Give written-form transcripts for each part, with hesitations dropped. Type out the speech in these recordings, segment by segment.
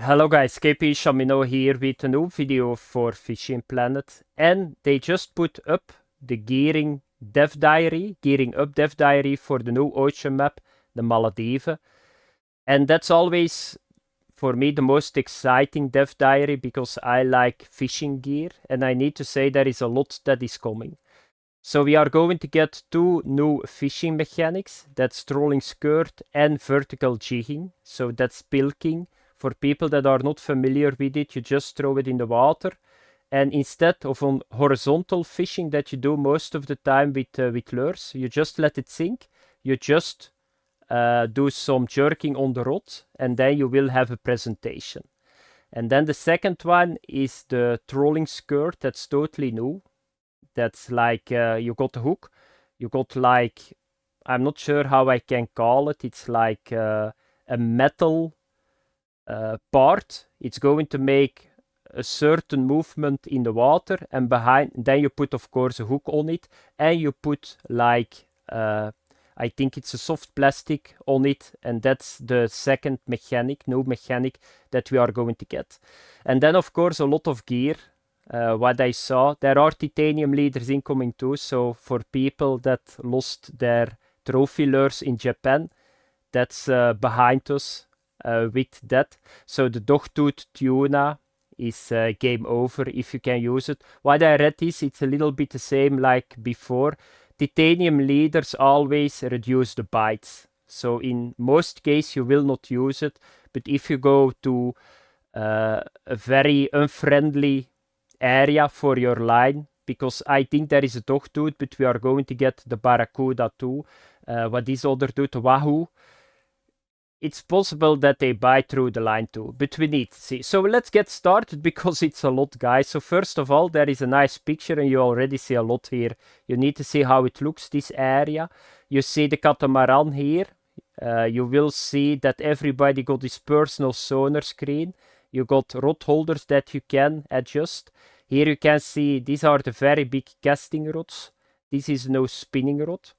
Hello guys, KP Shamino here with a new video for Fishing Planet, and they just put up the Gearing Up Devdiary for the new ocean map, the Maldives. And that's always for me the most exciting Devdiary because I like fishing gear, and I need to say there is a lot that is coming. So we are going to get two new fishing mechanics, that's trolling skirt and vertical jigging, so that's pilking. For people that are not familiar with it, you just throw it in the water, and instead of on horizontal fishing that you do most of the time with lures, you just let it sink, you just do some jerking on the rod, and then you will have a presentation. And then the second one is the trolling skirt, that's totally new. That's like you got the hook, you got like, I'm not sure how I can call it, it's like a metal part. It's going to make a certain movement in the water, and behind, then you put of course a hook on it, and you put like I think it's a soft plastic on it, and that's the second new mechanic that we are going to get. And then of course a lot of gear. What I saw, there are titanium leaders incoming too, so for people that lost their trophy lures in Japan, that's behind us with that. So the dogtooth tuna is game over if you can use it. What I read is it's a little bit the same like before. Titanium leaders always reduce the bites. So in most cases you will not use it, but if you go to a very unfriendly area for your line, because I think there is a dogtooth, but we are going to get the barracuda too. What this other dude, the wahoo, it's possible that they bite through the line too, but we need to see. So let's get started because it's a lot, guys. So first of all, there is a nice picture and you already see a lot here. You need to see how it looks, this area. You see the catamaran here. You will see that everybody got his personal sonar screen. You got rod holders that you can adjust. Here you can see these are the very big casting rods. This is no spinning rod.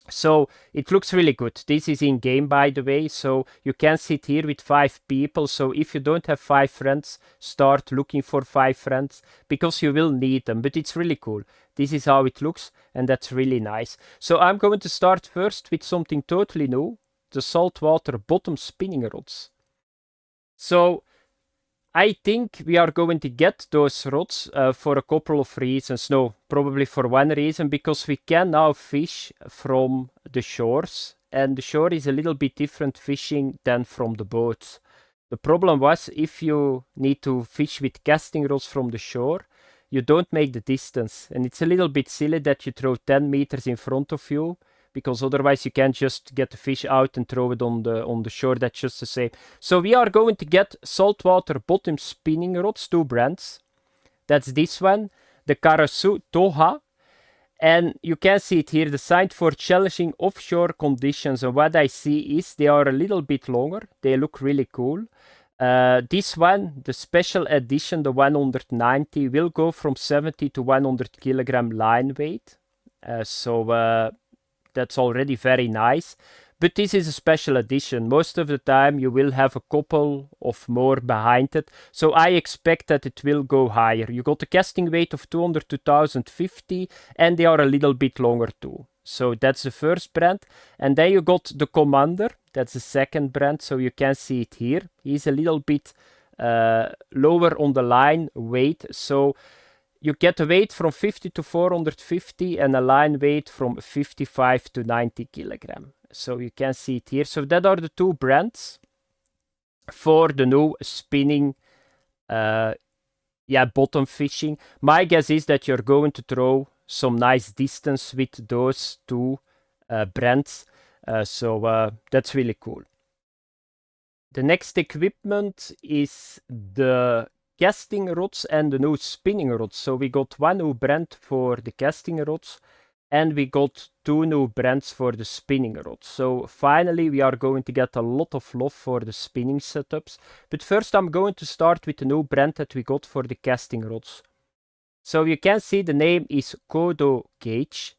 So it looks really good. This is in game, by the way, so you can sit here with 5 people. So if you don't have 5 friends, start looking for 5 friends because you will need them, but it's really cool. This is how it looks, and that's really nice. So I'm going to start first with something totally new, the saltwater bottom spinning rods. So I think we are going to get those rods for a couple of reasons. No, probably for one reason, because we can now fish from the shores, and the shore is a little bit different fishing than from the boats. The problem was, if you need to fish with casting rods from the shore, you don't make the distance, and it's a little bit silly that you throw 10 meters in front of you, because otherwise you can't just get the fish out and throw it on the shore. That's just the same. So we are going to get saltwater bottom spinning rods, 2 brands. That's this one, the Kasu Toha, and you can see it here, designed for challenging offshore conditions. And what I see is they are a little bit longer. They look really cool. This one, the special edition, the 190, will go from 70 to 100 kilogram line weight. That's already very nice, but this is a special edition. Most of the time you will have a couple of more behind it, so I expect that it will go higher. You got a casting weight of 200 to 1050, and they are a little bit longer too. So that's the first brand, and then you got the Commander, that's the second brand, so you can see it here. He's a little bit lower on the line weight, so you get a weight from 50 to 450 and a line weight from 55 to 90 kilogram. So you can see it here. So that are the 2 brands for the new spinning bottom fishing. My guess is that you're going to throw some nice distance with those 2 brands. That's really cool. The next equipment is the casting rods and the new spinning rods. So we got 1 new brand for the casting rods, and we got 2 new brands for the spinning rods. So finally we are going to get a lot of love for the spinning setups. But first I'm going to start with the new brand that we got for the casting rods. So you can see the name is Kodo Gauge,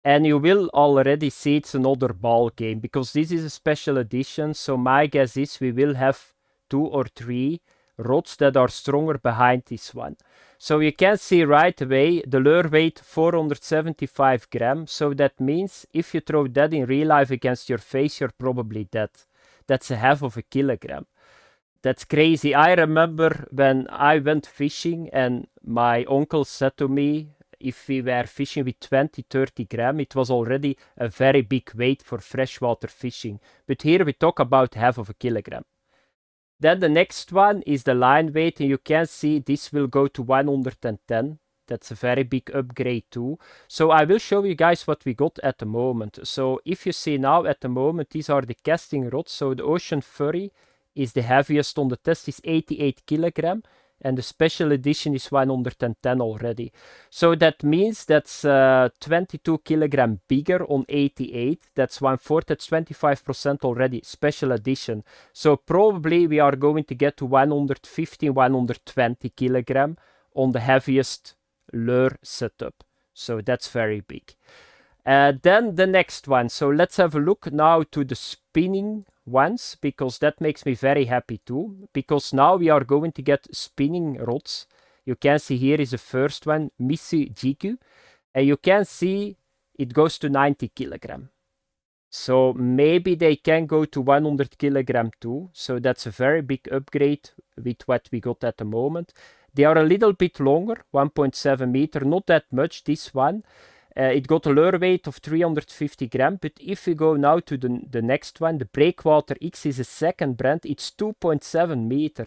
and you will already see it's another ball game because this is a special edition. So my guess is we will have 2 or 3 rods that are stronger behind this one. So you can see right away the lure weight 475 grams. So that means if you throw that in real life against your face, you're probably dead. That's a half of a kilogram. That's crazy. I remember when I went fishing and my uncle said to me, if we were fishing with 20-30 grams, it was already a very big weight for freshwater fishing. But here we talk about half of a kilogram. Then the next one is the line weight, and you can see this will go to 110. That's a very big upgrade too. So I will show you guys what we got at the moment. So if you see now at the moment, these are the casting rods. So the Ocean Furry is the heaviest on the test, is 88 kilogram. And the special edition is 110 already. So that means that's 22 kilogram bigger on 88. That's 1/4, that's 25% already, special edition. So probably we are going to get to 115, 120 kilogram on the heaviest lure setup. So that's very big. Then the next one. So let's have a look now to the spinning ones, because that makes me very happy too, because now we are going to get spinning rods. You can see here is the first one, Misu Jiku, and you can see it goes to 90 kilogram. So maybe they can go to 100 kilogram too. So that's a very big upgrade with what we got at the moment. They are a little bit longer, 1.7 meter, not that much, this one. It got a lure weight of 350 grams, but if we go now to the next one, the Breakwater X is a second brand, it's 2.7 meter.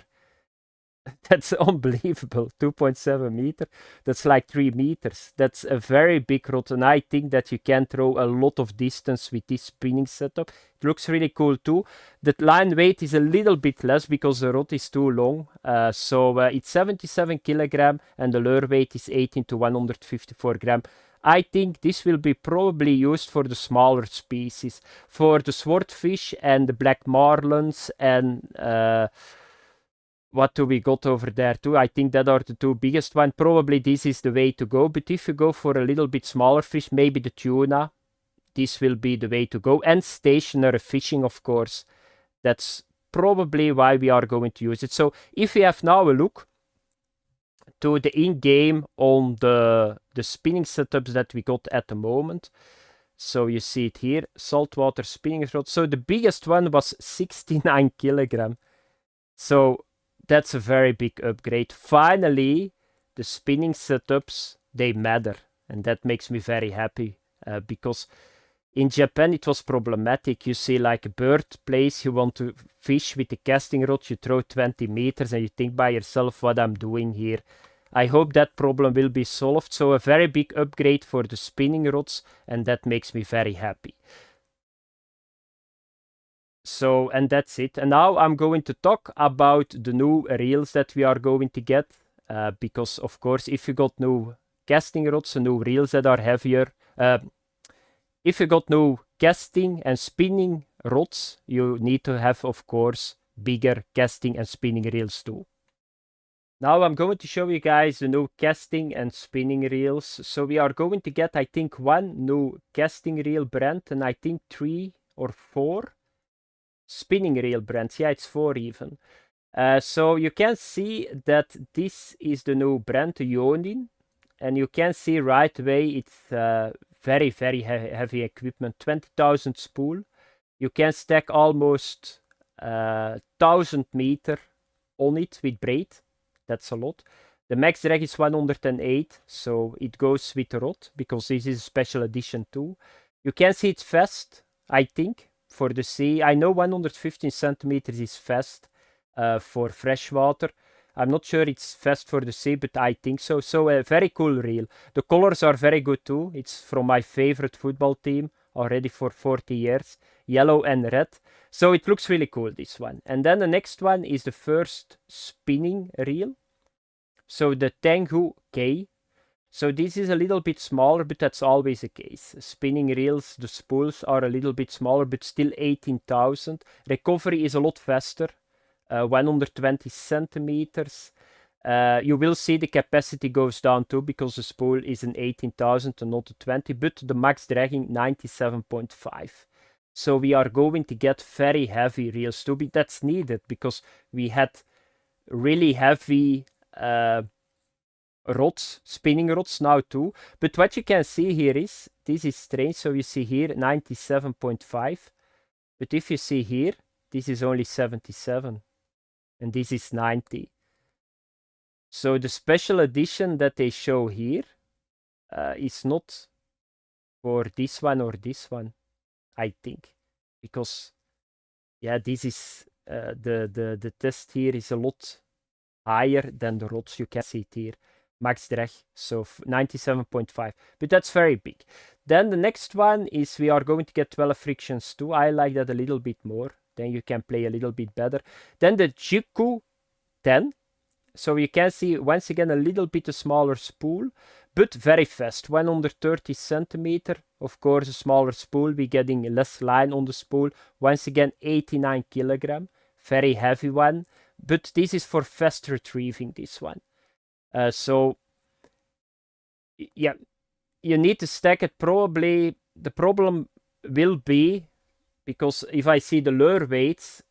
That's unbelievable, 2.7 meter. That's like 3 meters. That's a very big rod, and I think that you can throw a lot of distance with this spinning setup. It looks really cool too. The line weight is a little bit less because the rod is too long. So it's 77 kilogram, and the lure weight is 18 to 154 grams. I think this will be probably used for the smaller species, for the swordfish and the black marlins, and what do we got over there too? I think that are the two biggest ones. Probably this is the way to go, but if you go for a little bit smaller fish, maybe the tuna, this will be the way to go. And stationary fishing, of course. That's probably why we are going to use it. So if we have now a look to the in-game on the spinning setups that we got at the moment. So you see it here, saltwater spinning rod. So the biggest one was 69 kilogram. So that's a very big upgrade. Finally, the spinning setups, they matter. And that makes me very happy. Because in Japan it was problematic. You see like a bird place, you want to fish with a casting rod, you throw 20 meters and you think by yourself what I'm doing here. I hope that problem will be solved. So a very big upgrade for the spinning rods, and that makes me very happy. So, and that's it. And now I'm going to talk about the new reels that we are going to get. Because of course, if you got new casting rods and new reels that are heavier, if you got new casting and spinning rods, you need to have, of course, bigger casting and spinning reels too. Now I'm going to show you guys the new casting and spinning reels. So we are going to get, I think, one new casting reel brand, and I think 3 or 4 spinning reel brands. Yeah, it's 4 even. So you can see that this is the new brand, the Yonin. And you can see right away it's very, very heavy equipment. 20,000 spool. You can stack almost 1,000 meter on it with braid. That's a lot. The max drag is 108, so it goes with the rod, because this is a special edition too. You can see it's fast, I think, for the sea. I know 115 centimeters is fast for freshwater. I'm not sure it's fast for the sea, but I think so. So a very cool reel. The colors are very good too. It's from my favorite football team, already for 40 years. Yellow and red. So it looks really cool, this one. And then the next one is the first spinning reel. So the Tengu K. So this is a little bit smaller, but that's always the case. Spinning reels, the spools are a little bit smaller, but still 18,000. Recovery is a lot faster, 120 centimeters. You will see the capacity goes down too, because the spool is an 18,000 and not a 20, but the max dragging 97.5. So we are going to get very heavy reels too. That's needed because we had really heavy rods, spinning rods now too. But what you can see here is, this is strange. So you see here 97.5. But if you see here, this is only 77. And this is 90. So the special edition that they show here is not for this one or this one, I think. Because, yeah, this is, the test here is a lot higher than the rods. You can see it here. Max drag, so 97.5. But that's very big. Then the next one is we are going to get 12 frictions too. I like that a little bit more. Then you can play a little bit better. Then the Jiku 10. So you can see once again a little bit a smaller spool, but very fast. 130 centimeter. Of course, a smaller spool, we're getting less line on the spool. Once again, 89 kilogram. Very heavy one. But this is for fast retrieving, this one. So, yeah, you need to stack it. Probably the problem will be, because if I see the lure weights,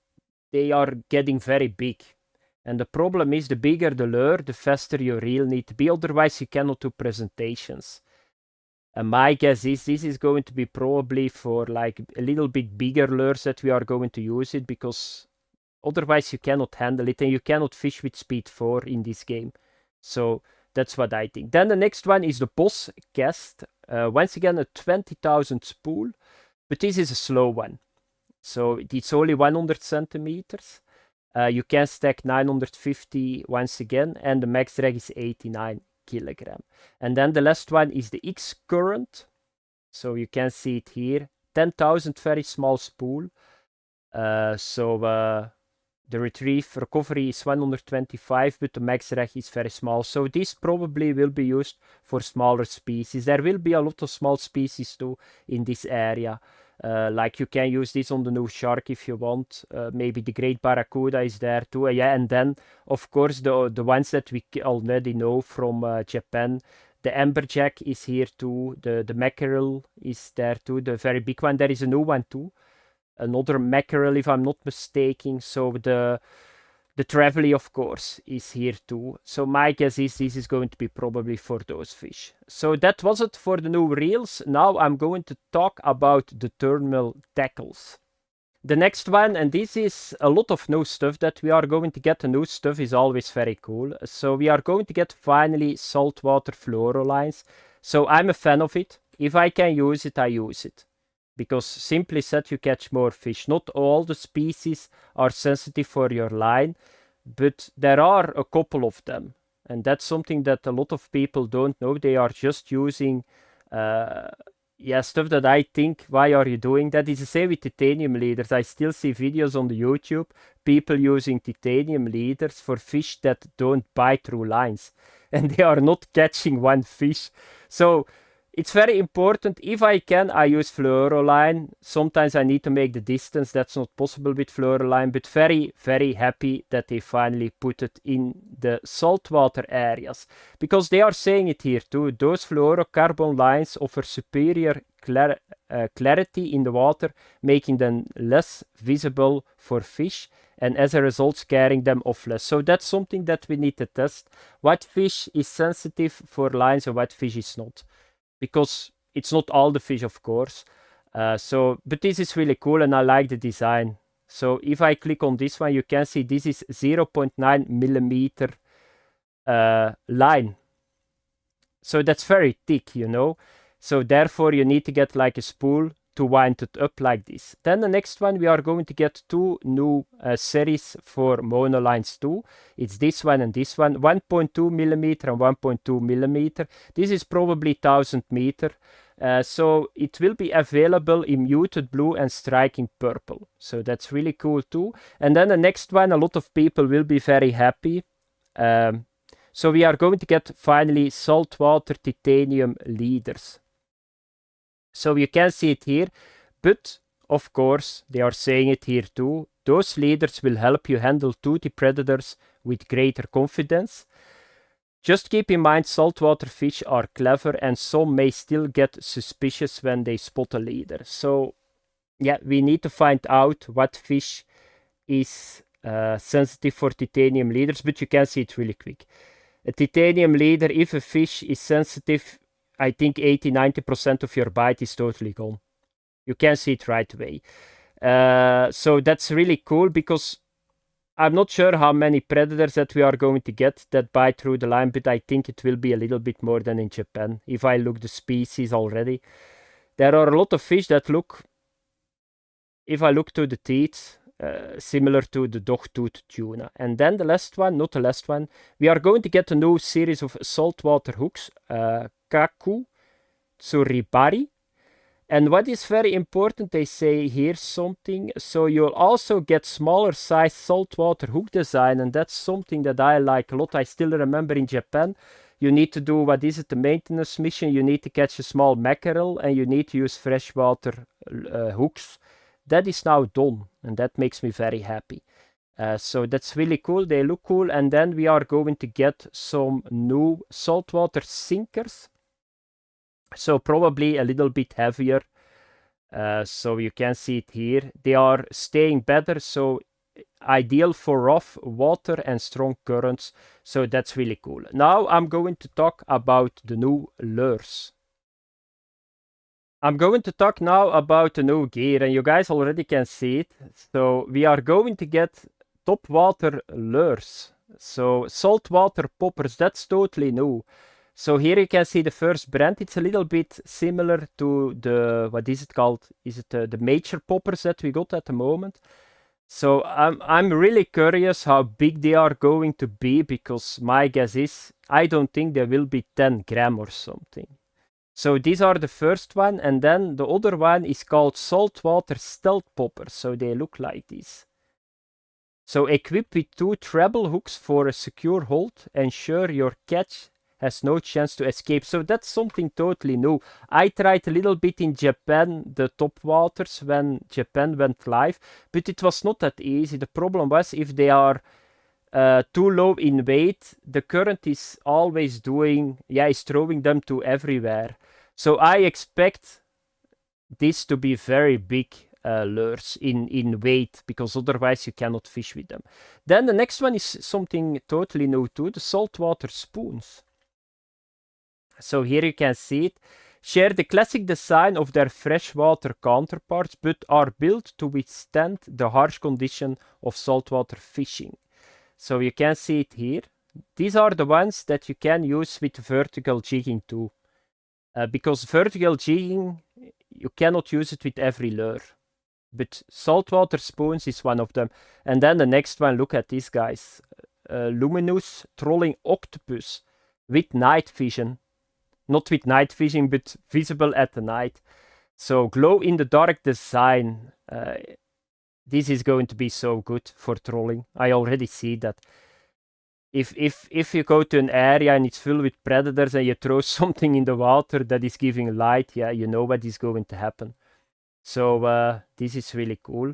they are getting very big. And the problem is, the bigger the lure, the faster your reel need to be. Otherwise, you cannot do presentations. And my guess is this is going to be probably for like a little bit bigger lures that we are going to use it, because otherwise you cannot handle it and you cannot fish with speed 4 in this game. So that's what I think. Then the next one is the Boss Cast. Once again, a 20,000 spool, but this is a slow one. So it's only 100 centimeters. You can stack 950 once again, and the max drag is 89 kilogram. And then the last one is the X Current. So you can see it here. 10,000, very small spool. The recovery is 125, but the max drag is very small. So this probably will be used for smaller species. There will be a lot of small species too in this area. Like you can use this on the new shark if you want. Maybe the great barracuda is there too. Yeah, and then of course the ones that we already know from Japan. The amberjack is here too. The mackerel is there too. The very big one. There is a new one too. Another mackerel, if I'm not mistaken. So the trevally, of course, is here too. So my guess is this is going to be probably for those fish. So that was it for the new reels. Now I'm going to talk about the terminal tackles. The next one, and this is a lot of new stuff that we are going to get. The new stuff is always very cool. So we are going to get finally saltwater fluorolines. So I'm a fan of it. If I can use it, I use it. Because simply said, you catch more fish. Not all the species are sensitive for your line, but there are a couple of them. And that's something that a lot of people don't know. They are just using stuff that I think, why are you doing that? It's the same with titanium leaders. I still see videos on the YouTube, people using titanium leaders for fish that don't bite through lines. And they are not catching one fish. So it's very important. If I can, I use fluoroline. Sometimes I need to make the distance. That's not possible with fluoroline, but very, very happy that they finally put it in the saltwater areas. Because they are saying it here too. Those fluorocarbon lines offer superior clarity in the water, making them less visible for fish, and as a result scaring them off less. So that's something that we need to test. What fish is sensitive for lines and what fish is not. Because it's not all the fish, of course. But this is really cool and I like the design. So if I click on this one, you can see this is 0.9 millimeter line. So that's very thick, you know. So therefore you need to get like a spool to wind it up like this. Then the next one, we are going to get two new series for monolines too. It's this one and this one, 1.2 millimeter and 1.2 millimeter. This is probably 1000 meter. So it will be available in muted blue and striking purple. So that's really cool too. And then the next one, a lot of people will be very happy. So we are going to get finally saltwater titanium leaders. So you can see it here, but of course they are saying it here too. Those leaders will help you handle toothy predators with greater confidence. Just keep in mind saltwater fish are clever and some may still get suspicious when they spot a leader. So yeah, we need to find out what fish is sensitive for titanium leaders, but you can see it really quick. A titanium leader, if a fish is sensitive, I think 80-90% of your bite is totally gone. You can see it right away. So that's really cool because I'm not sure how many predators that we are going to get that bite through the line, but I think it will be a little bit more than in Japan. If I look the species already, there are a lot of fish that look, if I look to the teeth, similar to the dog-tooth tuna. And then the last one, not the last one, we are going to get a new series of saltwater hooks, Kaku Toha. And what is very important, they say here something, so you'll also get smaller size saltwater hook design, and that's something that I like a lot. I still remember in Japan, you need to do, what is it, the maintenance mission, you need to catch a small mackerel, and you need to use freshwater hooks. That is now done, and that makes me very happy. So that's really cool, they look cool, and then we are going to get some new saltwater sinkers. So probably a little bit heavier. So you can see it here. They are staying better, so ideal for rough water and strong currents. So that's really cool. Now I'm going to talk about the new lures. I'm going to talk now about the new gear, and you guys already can see it. So we are going to get top water lures. So saltwater poppers, that's totally new. So here you can see the first brand. It's a little bit similar to the, what is it called? Is it the major poppers that we got at the moment? So I'm really curious how big they are going to be, because my guess is I don't think they will be 10 gram or something. So these are the first one, and then the other one is called saltwater stealth poppers. So they look like this. So equipped with 2 treble hooks for a secure hold, ensure your catch has no chance to escape. So that's something totally new. I tried a little bit in Japan, the top waters, when Japan went live, but it was not that easy. The problem was if they are too low in weight, the current is always doing, is throwing them to everywhere. So I expect this to be very big lures in weight, because otherwise you cannot fish with them. Then the next one is something totally new too, the saltwater spoons. So here you can see it. Share the classic design of their freshwater counterparts, but are built to withstand the harsh condition of saltwater fishing. So you can see it here. These are the ones that you can use with vertical jigging too. Because vertical jigging, you cannot use it with every lure. But saltwater spoons is one of them. And then the next one, look at these guys. Luminous trolling octopus with night vision. Not with night vision, but visible at the night. So glow in the dark design. This is going to be so good for trolling. I already see that. If you go to an area and it's filled with predators and you throw something in the water that is giving light, yeah, you know what is going to happen. So this is really cool.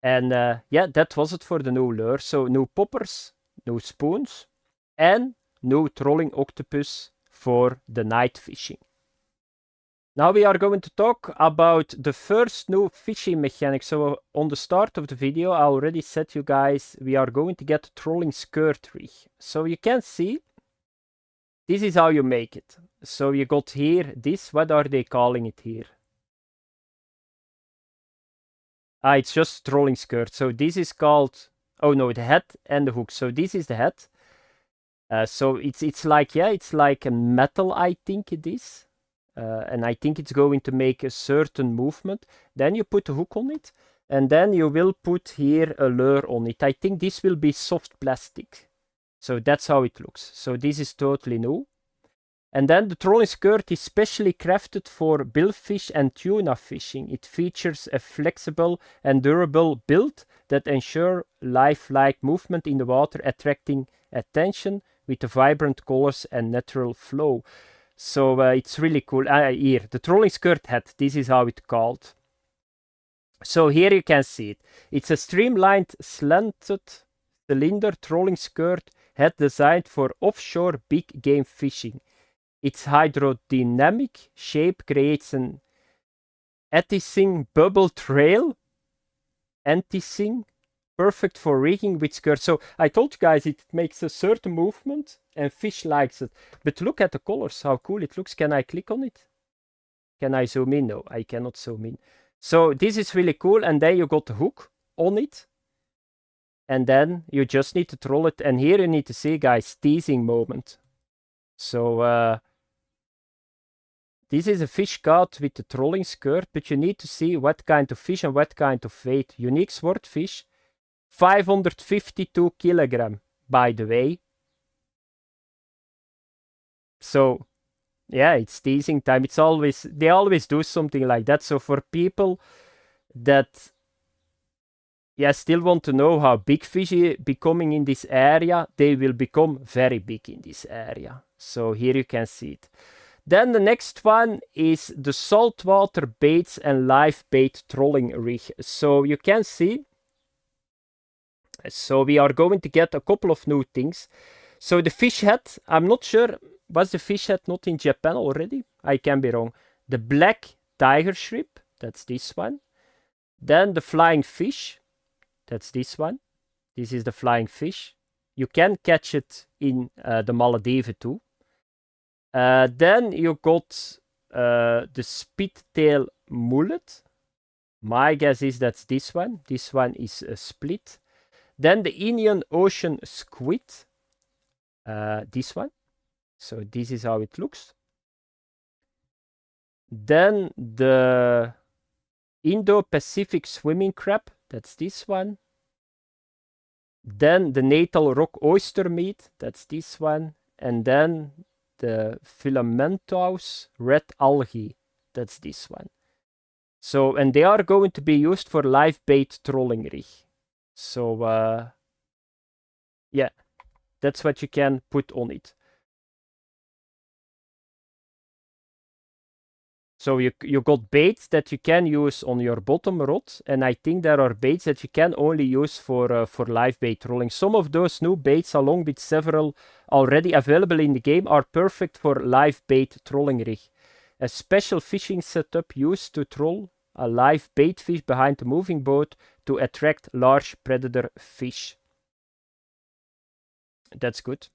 And yeah, that was it for the new lure. So new poppers, new spoons, and new trolling octopus for the night fishing. Now we are going to talk about the first new fishing mechanic. So on the start of the video, I already said you guys, we are going to get trolling skirt rig. So you can see, this is how you make it. So you got here this, what are they calling it here? It's just trolling skirt. So this is called, oh no, the head and the hook. So this is the head. So it's like, yeah, it's like a metal, I think it is. And I think it's going to make a certain movement. Then you put a hook on it, and then you will put here a lure on it. I think this will be soft plastic. So that's how it looks. So this is totally new. And then the trolling skirt is specially crafted for billfish and tuna fishing. It features a flexible and durable build that ensure lifelike movement in the water, attracting attention with the vibrant colors and natural flow. So it's really cool. Here, the trolling skirt head, this is how it's called. So here you can see it. It's a streamlined, slanted cylinder trolling skirt head designed for offshore big game fishing. Its hydrodynamic shape creates an Anti-sing bubble trail. Anti-sing. Perfect for rigging with skirts. So I told you guys it makes a certain movement and fish likes it. But look at the colors, how cool it looks. Can I click on it? Can I zoom in? No, I cannot zoom in. So this is really cool. And then you got the hook on it. And then you just need to troll it. And here you need to see, guys, teasing moment. So this is a fish caught with the trolling skirt, but you need to see what kind of fish and what kind of weight. Unique swordfish, 552 kilogram, by the way. So, yeah, it's teasing time. It's always, they always do something like that. So for people that, yeah, still want to know how big fish are becoming in this area, they will become very big in this area. So here you can see it. Then the next one is the saltwater baits and live bait trolling rig. So you can see, so we are going to get a couple of new things. So the fish head, I'm not sure, was the fish head not in Japan already? I can be wrong. The black tiger shrimp, that's this one. Then the flying fish, that's this one. This is the flying fish. You can catch it in the Maldives too. Then you got the spit-tail mullet. My guess is that's this one. This one is a split. Then the Indian Ocean squid. This one. So this is how it looks. Then the Indo-Pacific swimming crab. That's this one. Then the Natal rock oyster meat. That's this one. And then the filamentous red algae, that's this one. So, and they are going to be used for live bait trolling rig. So, yeah, that's what you can put on it. So you got baits that you can use on your bottom rod, and I think there are baits that you can only use for live bait trolling. Some of those new baits, along with several already available in the game, are perfect for live bait trolling rig. A special fishing setup used to troll a live bait fish behind the moving boat to attract large predator fish. That's good.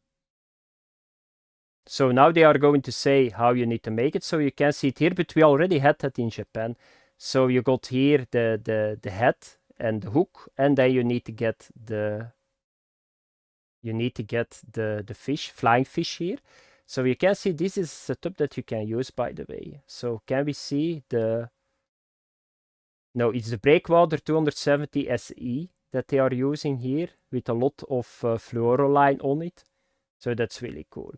So now they are going to say how you need to make it. So you can see it here, but we already had that in Japan. So you got here the head and the hook, and then you need to get the fish, flying fish here. So you can see this is a setup that you can use, by the way. So can we see the... No, it's the Breakwater 270 SE that they are using here with a lot of fluoroline on it. So that's really cool.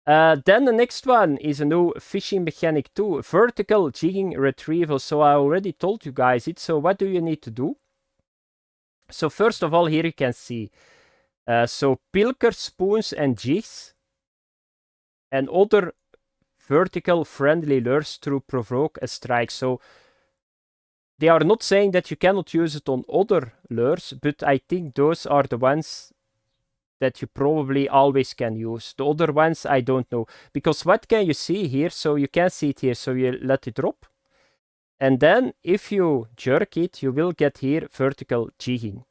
Then the next one is a new fishing mechanic too, vertical jigging retrieval. So I already told you guys it. So what do you need to do? So first of all, here you can see, so pilker, spoons and jigs and other vertical friendly lures to provoke a strike. So they are not saying that you cannot use it on other lures, but I think those are the ones that you probably always can use. The other ones, I don't know. Because what can you see here? So you can see it here. So you let it drop. And then if you jerk it, you will get here vertical jigging.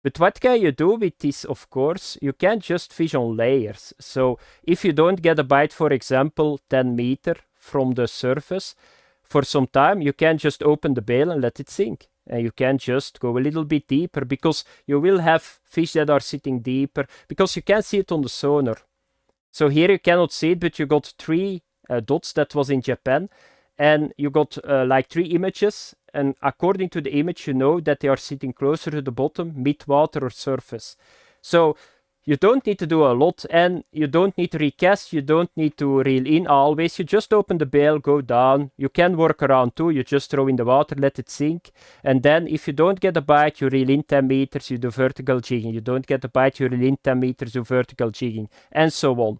But what can you do with this? Of course, you can just fish on layers. So if you don't get a bite, for example, 10 meter from the surface, for some time, you can just open the bail and let it sink. And you can just go a little bit deeper, because you will have fish that are sitting deeper, because you can see it on the sonar. So here you cannot see it, but you got 3 dots. That was in Japan. And you got like 3 images. And according to the image, you know that they are sitting closer to the bottom, mid-water or surface. So you don't need to do a lot, and you don't need to recast, you don't need to reel in always. You just open the bail, go down. You can work around too. You just throw in the water, let it sink. And then if you don't get a bite, you reel in 10 meters, you do vertical jigging. You don't get a bite, you reel in 10 meters, do vertical jigging, and so on.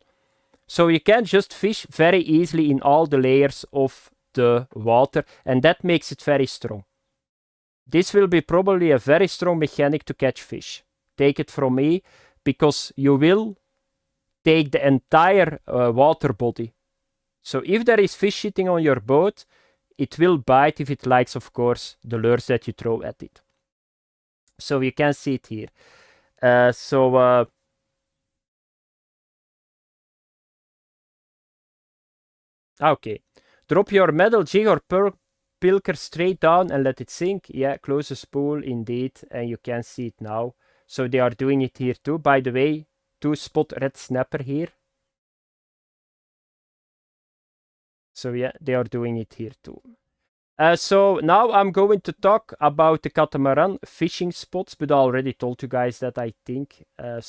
So you can just fish very easily in all the layers of the water, and that makes it very strong. This will be probably a very strong mechanic to catch fish. Take it from me. Because you will take the entire water body. So if there is fish sitting on your boat, it will bite if it likes, of course, the lures that you throw at it. So you can see it here. Okay. Drop your metal jig or pilker straight down and let it sink. Yeah, close the spool indeed, and you can see it now. So they are doing it here too. By the way, 2-spot red snapper here. So yeah, they are doing it here too. So now I'm going to talk about the catamaran fishing spots, but I already told you guys that, I think. I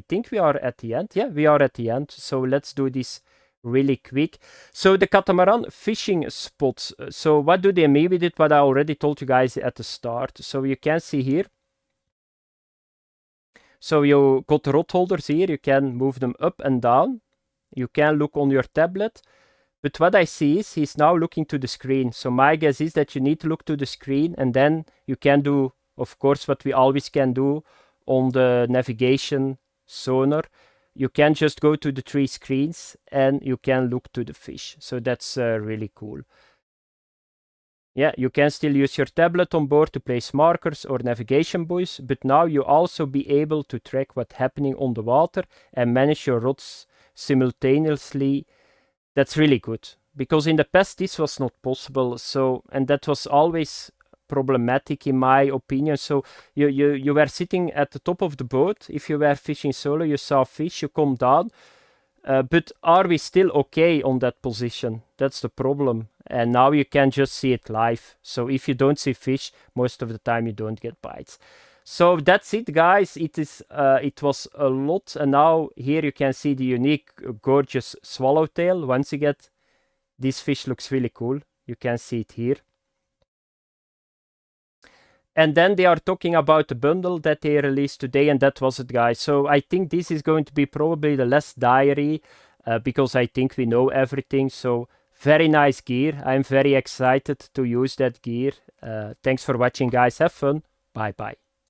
think we are at the end. Yeah, we are at the end. So let's do this really quick. So the catamaran fishing spots. So what do they mean with it? What I already told you guys at the start. So you can see here. So you got rod holders here. You can move them up and down. You can look on your tablet. But what I see is he's now looking to the screen. So my guess is that you need to look to the screen, and then you can do, of course, what we always can do on the navigation sonar. You can just go to the 3 screens and you can look to the fish. So that's really cool. Yeah, you can still use your tablet on board to place markers or navigation buoys, but now you also be able to track what's happening on the water and manage your rods simultaneously. That's really good, because in the past this was not possible. So, and that was always problematic in my opinion. So you were sitting at the top of the boat. If you were fishing solo, you saw fish, you come down. But are we still okay on that position? That's the problem. And now you can just see it live. So if you don't see fish, most of the time you don't get bites. So that's it, guys. It was a lot. And now here you can see the unique, gorgeous swallowtail. Once you get this fish, looks really cool. You can see it here. And then they are talking about the bundle that they released today, and that was it, guys. So I think this is going to be probably the last diary, because I think we know everything. So very nice gear. I'm very excited to use that gear. Thanks for watching, guys. Have fun. Bye-bye.